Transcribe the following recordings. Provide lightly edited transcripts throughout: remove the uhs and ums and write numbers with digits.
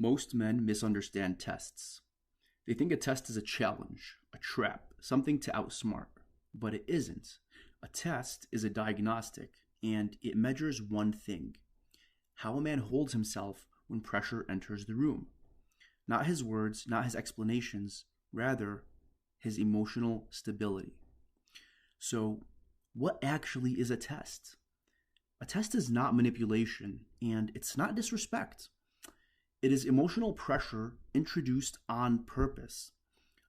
Most men misunderstand tests. They think a test is a challenge, a trap, something to outsmart. But it isn't. A test is a diagnostic, and it measures one thing: how a man holds himself when pressure enters the room. Not his words, not his explanations, rather, his emotional stability. So, what actually is a test? A test is not manipulation, and it's not disrespect. It is emotional pressure introduced on purpose.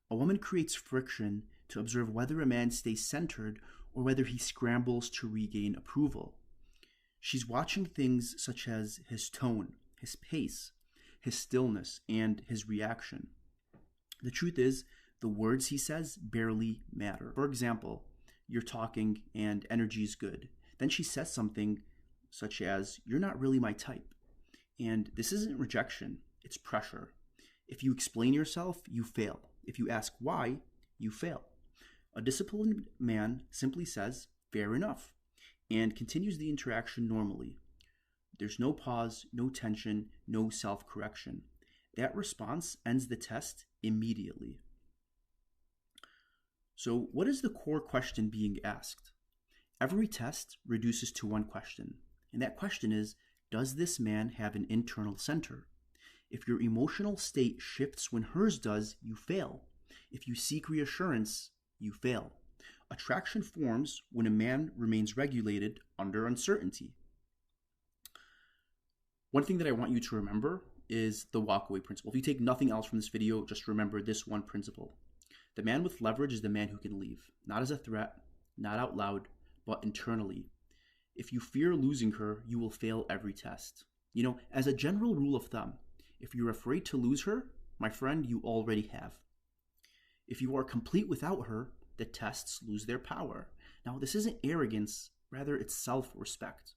A woman creates friction to observe whether a man stays centered or whether he scrambles to regain approval. She's watching things such as his tone, his pace, his stillness, and his reaction. The truth is, the words he says barely matter. For example, you're talking and energy is good. Then she says something such as, "You're not really my type." And this isn't rejection, it's pressure. If you explain yourself, you fail. If you ask why, you fail. A disciplined man simply says, "Fair enough," and continues the interaction normally. There's no pause, no tension, no self-correction. That response ends the test immediately. So, what is the core question being asked? Every test reduces to one question, and that question is, does this man have an internal center? If your emotional state shifts when hers does, you fail. If you seek reassurance, you fail. Attraction forms when a man remains regulated under uncertainty. One thing that I want you to remember is the walkaway principle. If you take nothing else from this video, just remember this one principle. The man with leverage is the man who can leave, not as a threat, not out loud, but internally. If you fear losing her, you will fail every test. As a general rule of thumb, if you're afraid to lose her, my friend, you already have. If you are complete without her, the tests lose their power. Now, this isn't arrogance, rather it's self-respect.